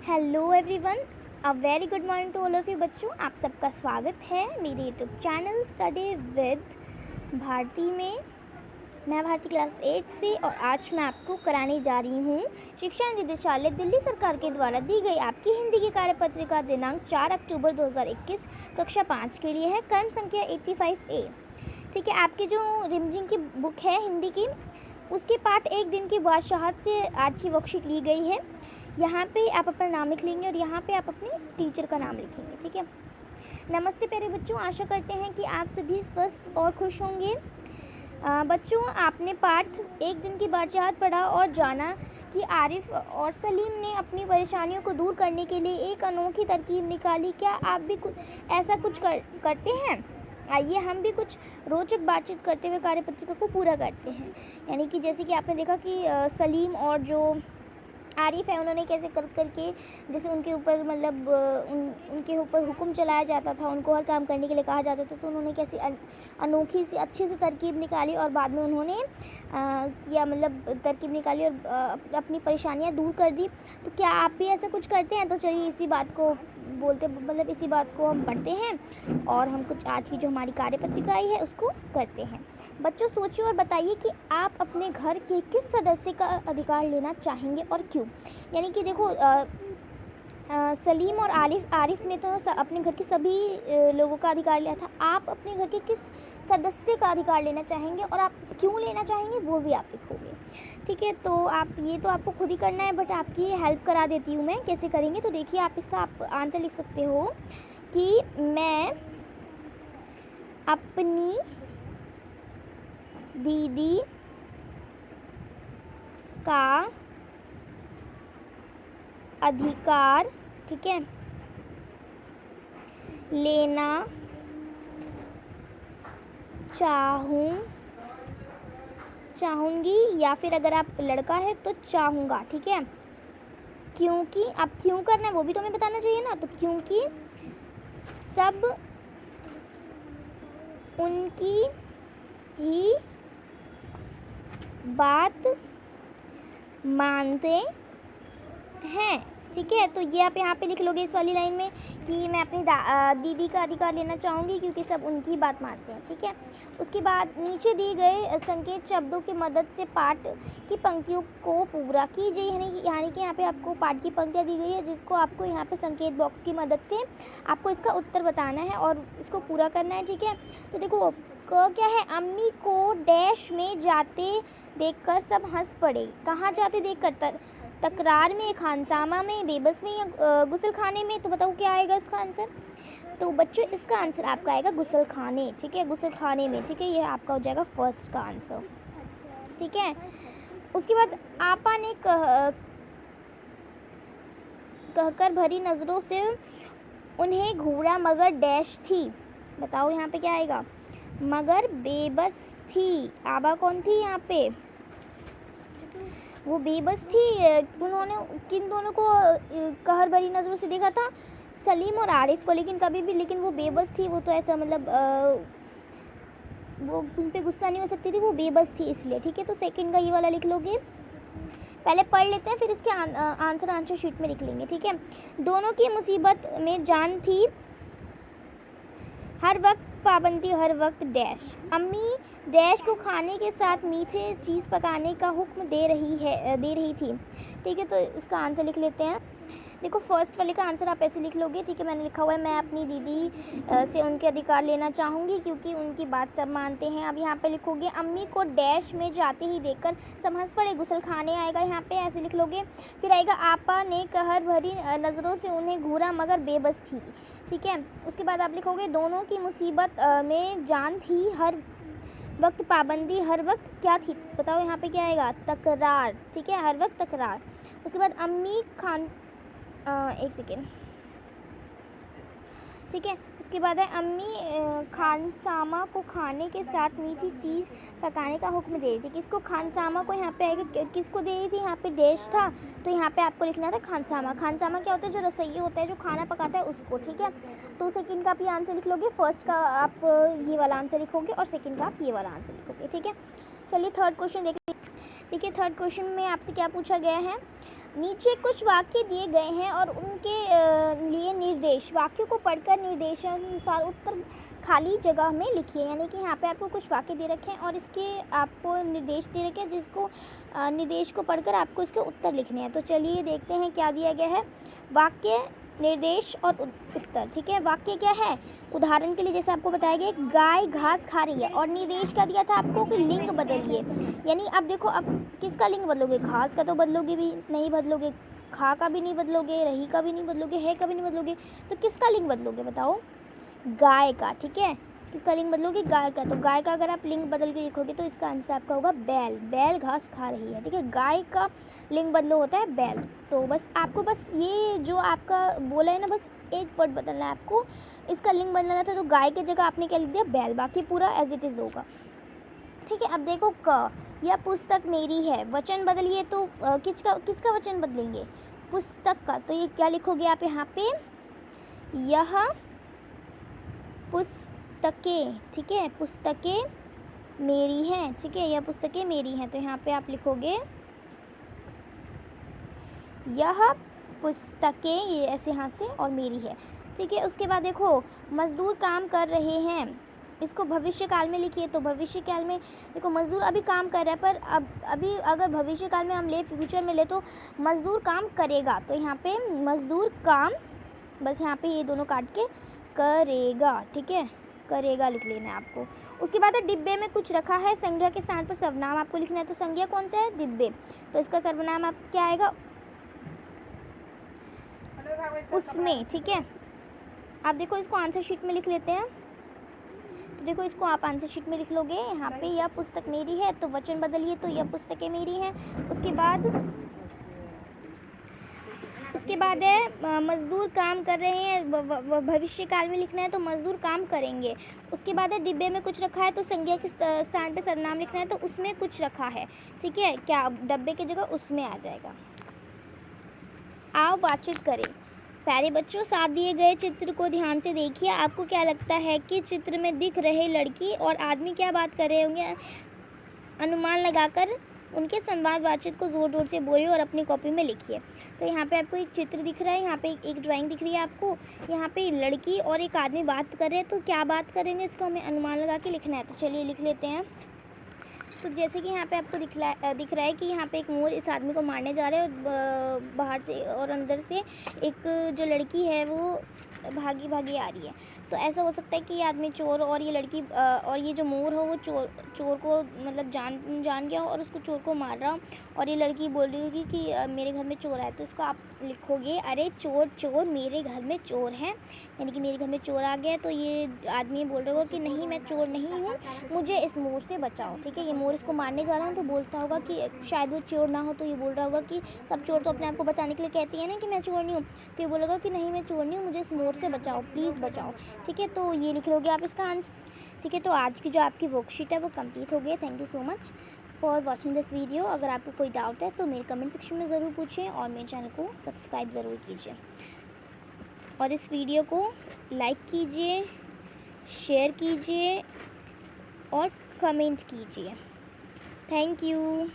Hello everyone, a very good morning to all of you बच्चों। आप सबका स्वागत है मेरे YouTube channel study with Bharati में। मैं भारती क्लास 8 से और आज मैं आपको कराने जा रही हूँ शिक्षा निदेशालय दिल्ली सरकार के द्वारा दी गई आपकी हिंदी की कार्यपत्रिका दिनांक 4 अक्टूबर 2021 कक्षा 5 के लिए है क्रम संख्या 85A। ठीक है, आपकी जो रिमझिम की बुक है हिंदी की, उसके पाठ एक दिन की बादशाहत से आज की वर्कशीट ली गई है। यहाँ पे आप अपना नाम लिख लेंगे और यहाँ पे आप अपने टीचर का नाम लिखेंगे। ठीक है, नमस्ते प्यारे बच्चों, आशा करते हैं कि आप सभी स्वस्थ और खुश होंगे। बच्चों, आपने पाठ एक दिन की बादशाहत पढ़ा और जाना कि आरिफ और सलीम ने अपनी परेशानियों को दूर करने के लिए एक अनोखी तरकीब निकाली। क्या आप भी ऐसा कुछ करते हैं? आइए हम भी कुछ रोचक बातचीत करते हुए कार्यपत्रिका को पूरा करते हैं। यानी कि जैसे कि आपने देखा कि सलीम और जो आरिफ है उन्होंने कैसे करके जैसे उनके ऊपर मतलब उनके ऊपर हुक्म चलाया जाता था, उनको हर काम करने के लिए कहा जाता था, तो उन्होंने कैसी अनोखी सी अच्छी सी तरकीब निकाली और बाद में उन्होंने किया मतलब तरकीब निकाली और अपनी परेशानियां दूर कर दी। तो क्या आप भी ऐसा कुछ करते हैं? तो चलिए इसी बात को इसी बात को हम पढ़ते हैं और हम कुछ आज की जो हमारी कार्यपत्रिका आई है उसको करते हैं। बच्चों, सोचिए और बताइए कि आप अपने घर के किस सदस्य का अधिकार लेना चाहेंगे और क्यों। यानी कि देखो सलीम और आरिफ ने तो अपने घर के सभी लोगों का अधिकार लिया था। आप अपने घर के किस सदस्य का अधिकार लेना चाहेंगे और आप क्यों लेना चाहेंगे वो भी आप लिखोगे। ठीक है, तो आपको खुद ही करना है, बट आपकी हेल्प करा देती हूँ मैं कैसे करेंगे। तो देखिए, आप आंसर लिख सकते हो कि मैं अपनी दीदी का अधिकार, ठीक है, लेना चाहूँगी, या फिर अगर आप लड़का है तो चाहूँगा। ठीक है, क्योंकि अब क्यों करना है वो भी तो हमें बताना चाहिए ना। तो क्योंकि सब उनकी ही बात मानते हैं। ठीक है, तो ये आप यहाँ पे लिख लोगे इस वाली लाइन में कि मैं अपनी दीदी का अधिकार लेना चाहूँगी क्योंकि सब उनकी बात मानते हैं। ठीक है, उसके बाद नीचे दिए गए संकेत शब्दों की मदद से पाठ की पंक्तियों को पूरा कीजिए। यानी कि यहाँ पे आपको पाठ की पंक्तियाँ दी गई है जिसको आपको यहाँ पे संकेत बॉक्स की मदद से आपको इसका उत्तर बताना है और इसको पूरा करना है। ठीक है, तो देखो क्या है, अम्मी को डैश में जाते देखकर सब हंस पड़े। कहाँ जाते देखकर? तकरार में, खानसामा में, बेबस में या गुसल खाने में? तो बताओ क्या आएगा इसका आंसर। तो बच्चों, इसका आंसर आपका आएगा गुसल खाने। ठीक है, गुसल खाने में। ठीक है, ये आपका हो जाएगा फर्स्ट का आंसर। ठीक है, उसके बाद आपा ने कहकर भरी नज़रों से उन्हें घूरा मगर डैश थी। बताओ यहाँ पे क्या आएगा? मगर बेबस थी। आबा कौन थी यहाँ पे? वो बेबस थी। उन्होंने किन दोनों को कहर भरी नज़रों से देखा था? सलीम और आरिफ को। लेकिन वो बेबस थी। वो तो ऐसा मतलब वो उन पे गुस्सा नहीं हो सकती थी, वो बेबस थी इसलिए। ठीक है, तो सेकंड का ये वाला लिख लोगे। पहले पढ़ लेते हैं फिर इसके आंसर शीट में लिख लेंगे। ठीक है, दोनों की मुसीबत में जान थी, हर वक्त पाबंदी, हर वक्त डैश। अम्मी डैश को खाने के साथ मीठे चीज़ पकाने का हुक्म दे रही थी। ठीक है, तो इसका आंसर लिख लेते हैं। देखो, फर्स्ट वाले का आंसर आप ऐसे लिख लोगे। ठीक है, मैंने लिखा हुआ है मैं अपनी दीदी से उनके अधिकार लेना चाहूँगी क्योंकि उनकी बात सब मानते हैं। अब यहाँ पे लिखोगे अम्मी को डैश में जाते ही देखकर सब हंस पड़े। गुसल खाने आएगा यहाँ पे, ऐसे लिख लोगे। फिर आएगा आपा ने कहर भरी नज़रों से उन्हें घूरा मगर बेबस थी। ठीक है, उसके बाद आप लिखोगे दोनों की मुसीबत में जान थी, हर वक्त पाबंदी, हर वक्त क्या थी? बताओ यहाँ पे क्या आएगा? तकरार। ठीक है, हर वक्त तकरार। उसके बाद अम्मी एक सेकेंड। ठीक है, उसके बाद है अम्मी खानसामा को खाने के साथ मीठी चीज़ पकाने का हुक्म दे रही थी। किसको? खानसामा को। यहाँ पे आएगा किसको दे रही थी? यहाँ पे डैश था, तो यहाँ पे आपको लिखना था खानसामा। खानसामा क्या होता है? जो रसोइया होता है, जो खाना पकाता है उसको। ठीक है, तो सेकंड का आप ये आंसर लिख लोगे, फर्स्ट का आप ये वाला आंसर लिखोगे और सेकंड का आप ये वाला आंसर लिखोगे। ठीक है, चलिए थर्ड क्वेश्चन देखिए। थर्ड क्वेश्चन में आपसे क्या पूछा गया है? नीचे कुछ वाक्य दिए गए हैं और उनके लिए निर्देश, वाक्यों को पढ़कर निर्देशानुसार उत्तर खाली जगह में लिखिए। यानी कि यहाँ पे आपको कुछ वाक्य दे रखे हैं और इसके आपको निर्देश दे रखे हैं, जिसको निर्देश को पढ़कर आपको इसके उत्तर लिखने हैं। तो चलिए देखते हैं क्या दिया गया है। वाक्य, निर्देश और उत्तर। ठीक है, वाक्य क्या है? उदाहरण के लिए जैसे आपको बताया गया गाय घास खा रही है, और निर्देश क्या दिया था आपको कि लिंग बदलिए। यानी अब देखो, अब किसका लिंग बदलोगे? घास का तो बदलोगे भी नहीं, बदलोगे खा का भी नहीं बदलोगे, रही का भी नहीं बदलोगे, है का भी नहीं बदलोगे, तो किसका लिंग बदलोगे बताओ? गाय का। ठीक है, किसका लिंग बदलोगे? गाय का। तो गाय का अगर आप लिंग बदल के लिखोगे तो इसका आंसर आपका होगा बैल। बैल घास खा रही है। ठीक है, गाय का लिंग बदलो होता है बैल। तो बस आपको बस ये जो आपका बोला है ना, बस एक वर्ड बदलना है आपको, इसका लिंग बदलना था, तो गाय की जगह आपने क्या लिख दिया? बैल। बाकी पूरा एज इट इज़ होगा। ठीक है, अब देखो क, यह पुस्तक मेरी है, वचन बदलिए तो किसका वचन बदलेंगे? पुस्तक का। तो ये क्या लिखोगे आप यहाँ पे? यह पुस्तकें। ठीक है, पुस्तकें मेरी हैं। ठीक है, यह पुस्तकें मेरी हैं। तो यहाँ पे आप लिखोगे यह पुस्तकें, ये ऐसे यहाँ से, और मेरी है। ठीक है, उसके बाद देखो मजदूर काम कर रहे हैं, इसको भविष्य काल में लिखिए। तो भविष्य काल में देखो मजदूर अभी काम कर रहा है, पर अब अभी अगर भविष्य काल में हम ले, फ्यूचर में ले, तो मजदूर काम करेगा। तो यहाँ पे मजदूर काम, बस यहाँ पे ये दोनों काट के करेगा। ठीक है, करेगा लिख लेना है आपको। उसके बाद डिब्बे में कुछ रखा है, संज्ञा के स्थान पर सर्वनाम आपको लिखना है। तो संज्ञा कौन सा है? डिब्बे। तो इसका सर्वनाम आप क्या आएगा? उसमें। ठीक है, आप देखो इसको आंसर शीट में लिख लेते हैं। तो देखो इसको आप आंसर शीट में लिख लोगे। यहाँ पे यह पुस्तक मेरी है, तो वचन बदलिए तो यह पुस्तकें मेरी हैं। उसके बाद है मजदूर काम कर रहे हैं, भविष्य काल में लिखना है, तो मजदूर काम करेंगे। उसके बाद है डिब्बे में कुछ रखा है, तो संज्ञा के स्थान पे सर्वनाम लिखना है, तो उसमें कुछ रखा है। ठीक है, क्या डब्बे की जगह उसमें आ जाएगा। आओ बातचीत करें। प्यारे बच्चों, साथ दिए गए चित्र को ध्यान से देखिए। आपको क्या लगता है कि चित्र में दिख रहे लड़की और आदमी क्या बात कर रहे होंगे? अनुमान लगाकर उनके संवाद बातचीत को ज़ोर ज़ोर से बोलिए और अपनी कॉपी में लिखिए। तो यहाँ पे आपको एक चित्र दिख रहा है, यहाँ पे एक ड्राइंग दिख रही है आपको। यहाँ पे लड़की और एक आदमी बात कर रहे हैं, तो क्या बात करेंगे इसको हमें अनुमान लगा के लिखना है। तो चलिए लिख लेते हैं। तो जैसे कि यहाँ पे आपको दिख रहा है कि यहाँ पे एक मोर इस आदमी को मारने जा रहा है, और बाहर से और अंदर से एक जो लड़की है वो भागी भागी आ रही है। तो ऐसा हो सकता है कि ये आदमी चोर और ये लड़की और ये जो मोर हो वो चोर को मतलब जान गया हो और उसको चोर को मार रहा हो, और ये लड़की बोल रही होगी कि मेरे घर में चोर आया। तो इसको आप लिखोगे, अरे चोर चोर मेरे घर में चोर है, यानी कि मेरे घर में चोर आ गया। तो ये आदमी बोल रहा होगा कि नहीं मैं चोर नहीं हूँ, मुझे इस मोर से बचाओ। ठीक है, ये मोर इसको मारने जा रहा है, तो बोलता होगा कि शायद वो चोर ना हो, तो ये बोल रहा होगा कि सब चोर तो अपने आप को बचाने के लिए कहती है ना कि मैं चोर नहीं हूँ। तो ये बोलेगा कि नहीं मैं चोर नहीं हूँ, मुझे इस मोर से बचाओ, प्लीज़ बचाओ। ठीक है, तो ये लिख लोगे आप इसका आंसर। ठीक है, तो आज की जो आपकी वर्कशीट है वो कंप्लीट हो गई है। Thank you so much for watching this video. अगर आपको कोई डाउट है तो मेरे कमेंट सेक्शन में ज़रूर पूछें, और मेरे चैनल को सब्सक्राइब ज़रूर कीजिए, और इस वीडियो को लाइक कीजिए, शेयर कीजिए और कमेंट कीजिए। Thank you.